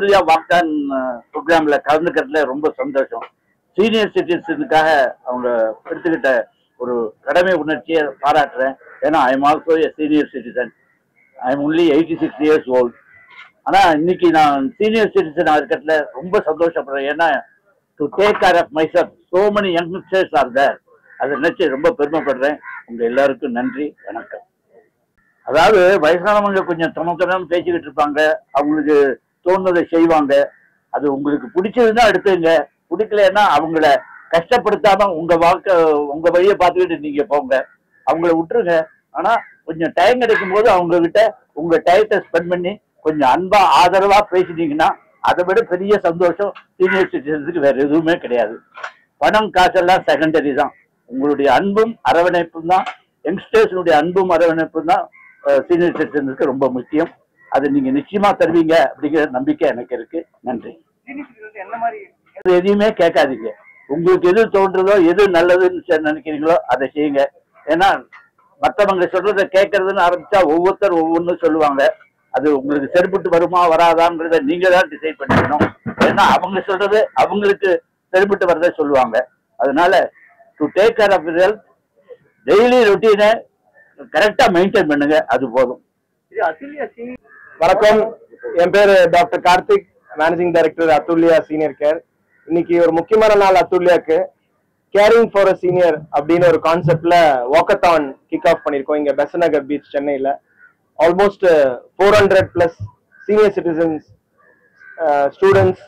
அத்துல்யா வாக்தான் ப்ரோக்ராம்ல கலந்துக்கிறதுல ரொம்ப சந்தோஷம். சீனியர் சிட்டிசனுக்காக அவங்க எடுத்துக்கிட்ட ஒரு கடமை உணர்ச்சியை பாராட்டுறேன். ஏன்னா I am also a senior citizen. I am only 86 years old. ஆனால் இன்னைக்கு நான் சீனியர் சிட்டிசன் இருக்கிறதுல ரொம்ப சந்தோஷப்படுறேன். ஏன்னா to take care of myself so many youngsters are there. அதை நினைச்சு ரொம்ப பெருமைப்படுறேன். உங்க எல்லாருக்கும் நன்றி, வணக்கம். அதாவது வயசானவங்க கொஞ்சம் தமக்கணும் பேசிக்கிட்டு இருப்பாங்க, அவங்களுக்கு தோணுதை செய்வாங்க. அது உங்களுக்கு பிடிச்சதுன்னா எடுத்துங்க, பிடிக்கலன்னா அவங்கள கஷ்டப்படுத்தாம உங்க வாழ்க்கை உங்க வழியை பார்த்துக்கிட்டு நீங்க போங்க, அவங்கள விட்டுருங்க. ஆனா கொஞ்சம் டைம் கிடைக்கும் போது அவங்க கிட்ட உங்க டயத்தை ஸ்பெண்ட் பண்ணி கொஞ்சம் அன்பா ஆதரவா பேசினீங்கன்னா அதை விட பெரிய சந்தோஷம் சீனியர் சிட்டிசன்ஸுக்கு வேற எதுவுமே கிடையாது. பணம் காசெல்லாம் செகண்டரி தான். உங்களுடைய அன்பும் அரவணைப்பும் தான், யங்ஸ்டர்ஸுடைய அன்பும் அரவணைப்பும் தான் சீனியர் சிட்டிசனுக்கு ரொம்ப முக்கியம். அது நீங்க நிச்சயமா தருவீங்க அப்படிங்கிற நம்பிக்கை எனக்கு இருக்கு. நன்றி. எதையுமே கேட்காதீங்க, உங்களுக்கு எது தோன்றதோ எது நல்லதுன்னு நினைக்கிறீங்களோ அதை செய்யுங்க. ஏன்னா மற்றவங்க சொல்றதை கேட்கறதுன்னு ஆரம்பிச்சா ஒவ்வொருத்தர் ஒவ்வொன்றும் சொல்லுவாங்க. அது உங்களுக்கு சரிப்பட்டு வருமா வராதாங்கிறத நீங்க தான் டிசைட் பண்ணிக்கணும். ஏன்னா அவங்க சொல்றது அவங்களுக்கு சரிப்பட்டு வரதை சொல்லுவாங்க. அதனால to take care of health, daily ரொட்டீனை கரெக்டா மெயின்டைன் பண்ணுங்க, அது போதும். வணக்கம், என் பேரு doctor Karthik, managing director Athulya senior care. இன்னைக்கு ஒரு முக்கியமான நாள் அத்துல்யாக்கு. கேரிங் ஃபார் அ சீனியர் அப்படின்னு ஒரு கான்செப்ட்ல வாக்கத்தான் கிக் ஆஃப் பண்ணியிருக்கோம் இங்க பெசநகர் பீச் சென்னையில. Almost 400+ senior citizens, students,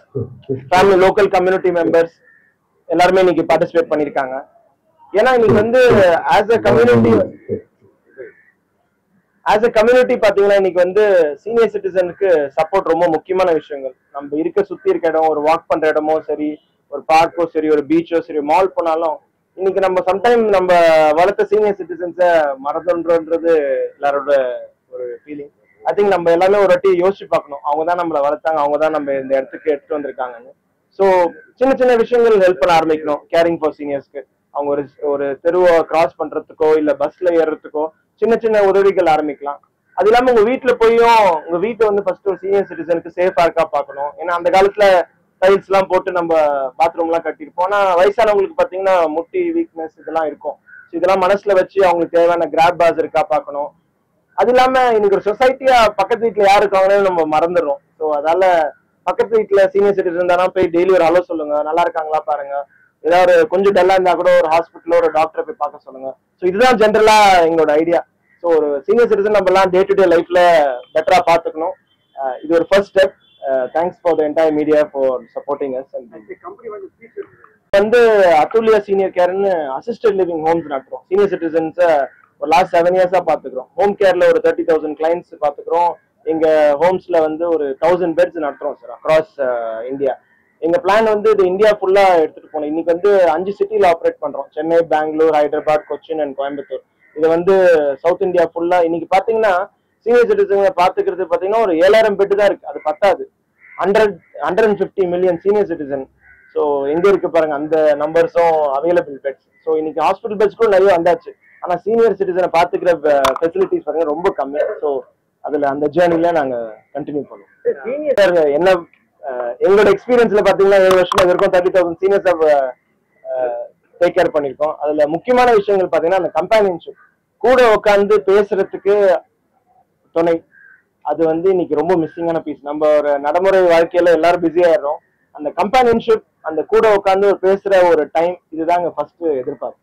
family, local community members எல்லாருமே இன்னைக்கு பார்ட்டிசிபேட் பண்ணியிருக்காங்க. ஏன்னா இன்னைக்கு வந்து ஆஸ் அ கம்யூனிட்டி பாத்தீங்கன்னா இன்னைக்கு வந்து சீனியர் சிட்டிசனுக்கு சப்போர்ட் ரொம்ப முக்கியமான விஷயங்கள். நம்ம சுத்தி இருக்க இடம், ஒரு வாக் பண்ற இடமோ சரி, ஒரு பார்க்கோ சரி, ஒரு பீச்சோ சரி, மால் போனாலும் இன்னைக்கு நம்ம சம்டைம் நம்ம வளர்த்த சீனியர் சிட்டிசன்ஸை மறந்துன்றது எல்லாரோட ஒரு ஃபீலிங். ஐ திங்க் நம்ம எல்லாமே ஒரு வாட்டி யோசிச்சு பார்க்கணும். அவங்க தான் நம்மளை வளர்த்தாங்க, அவங்க தான் நம்ம இந்த இடத்துக்கு எடுத்துட்டு வந்திருக்காங்கன்னு. ஸோ சின்ன சின்ன விஷயங்கள் ஹெல்ப் பண்ண ஆரம்பிக்கணும் கேரிங் ஃபார் சீனியர்ஸ்க்கு. அவங்க ஒரு தெருவை கிராஸ் பண்றதுக்கோ இல்ல பஸ்ல ஏறுறதுக்கோ சின்ன சின்ன உதவிகள் ஆரம்பிக்கலாம். அது இல்லாம உங்க வீட்டுல போயும் உங்க வீட்டை வந்து ஃபர்ஸ்ட் ஒரு சீனியர் சிட்டிசனுக்கு சேஃபா இருக்கா பார்க்கணும். ஏன்னா அந்த காலத்துல டைல்ஸ் எல்லாம் போட்டு நம்ம பாத்ரூம் எல்லாம் கட்டிருப்போம். ஆனா வயசானவங்களுக்கு பாத்தீங்கன்னா முட்டி வீக்னஸ் இதெல்லாம் இருக்கும். இதெல்லாம் மனசுல வச்சு அவங்களுக்கு தேவையான கிராப் பாஸ் இருக்கா பார்க்கணும். அது இல்லாம இன்னைக்கு ஒரு சொசைட்டியா பக்கத்து வீட்டுல யாரு இருக்காங்கன்னு நம்ம மறந்துடுறோம். ஸோ அதால பக்கத்து வீட்டுல சீனியர் சிட்டிசன் தானே போய் டெய்லி ஒரு ஹலோ சொல்லுங்க, நல்லா இருக்காங்களா பாருங்க. ஏதாவது கொஞ்சம் டல்லா இருந்தா கூட ஒரு ஹாஸ்பிட்டலோ ஒரு டாக்டரை போய் பார்க்க சொல்லுங்க. ஸோ இதுதான் ஜென்ரலா எங்களோட ஐடியா. ஸோ ஒரு சீனியர் சிட்டிசன் நம்ம எல்லாம் டே டு டே லைஃப்ல பெட்டரா பாத்துக்கணும். இது ஒரு first step. Thanks for the entire media for supporting us. வந்து அத்துல்யா சீனியர் கேர்னு அசிஸ்டட் லிவிங் ஹோம்ஸ் நடத்துறோம். சீனியர் சிட்டிசன்ஸை ஒரு லாஸ்ட் 7 இயர்ஸா பாத்துக்கிறோம். ஹோம் கேர்ல ஒரு 30,000 கிளைண்ட்ஸ் பாத்துக்கிறோம். எங்க ஹோம்ஸ்ல வந்து ஒரு 1000 பெட்ஸ் நடத்துறோம் சார் அக்ராஸ் இந்தியா. எங்க பிளான் வந்து இது இந்தியா ஃபுல்லா எடுத்துட்டு போனோம். இன்னைக்கு வந்து 5 சிட்டில ஆப்ரேட் பண்றோம். சென்னை, பெங்களூர், ஹைதராபாத், கொச்சின் அண்ட் கோயம்புத்தூர். இது வந்து சவுத் இந்தியா ஃபுல்லா. இன்னைக்கு பாத்தீங்கன்னா சீனியர் சிட்டிசன் பாத்துக்கிறது பாத்தீங்கன்னா ஒரு 7000 பெட் தான் இருக்கு. அது பத்தாது. 150 மில்லியன் சீனியர் சிட்டிசன். ஸோ எங்க இருக்கு பாருங்க அந்த நம்பர்ஸும் அவைலபிள் பெட்ஸ். ஸோ இன்னைக்கு ஹாஸ்பிட்டல் பெட்ஸ் கூட நிறைய வந்தாச்சு. ஆனா சீனியர் சிட்டிசனை பாத்துக்கிற ஃபெசிலிட்டிஸ் பாத்தீங்கன்னா ரொம்ப கம்மி. ஸோ அதுல அந்த ஜேர்னில நாங்க கண்டினியூ பண்ணுவோம். என்ன எங்களோட எக்ஸ்பீரியன்ஸ்ல பாத்தீங்கன்னா 7 வருஷமா இது வரைக்கும் 30,000 சீனியர்ஸ் டேக் கேர் பண்ணிருக்கோம். அதுல முக்கியமான விஷயங்கள் பாத்தீங்கன்னா அந்த கம்பேனியன்ஷிப், கூட உட்காந்து பேசுறதுக்கு துணை. அது வந்து இன்னைக்கு ரொம்ப மிஸ்ஸிங்கான பீஸ். நம்ம ஒரு நடைமுறை வாழ்க்கையில எல்லாரும் பிஸி ஆயிடுறோம். அந்த கம்பேனியன்ஷிப், அந்த கூட உட்காந்து பேசுற ஒரு டைம், இதுதாங்க ஃபர்ஸ்ட் எதிர்பார்ப்பு.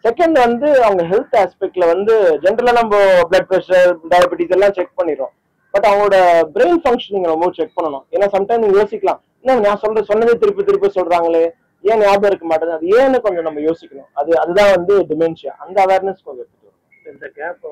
செகண்ட் வந்து அவங்க ஹெல்த் ஆஸ்பெக்ட்ல வந்து ஜென்ரலா நம்ம பிளட் ப்ரெஷர், டயபெட்டிஸ் எல்லாம் செக் பண்ணிடுறோம். பட் அவங்களோட பிரெயின் ஃபங்க்ஷனிங் ரொம்ப செக் பண்ணணும். ஏன்னா சம்டைம் நீங்க யோசிக்கலாம், என்ன நான் சொன்னதே திருப்பி திருப்பி சொல்றாங்களே, ஏன் ஞாபகம் இருக்க மாட்டேங்குது, அது ஏன்னு கொஞ்சம் நம்ம யோசிக்கணும். அதுதான் வந்து டிமென்ஷியா. அந்த அவேர்னஸ் கொஞ்சம் எடுத்துட்டு வரும். இந்த கேப்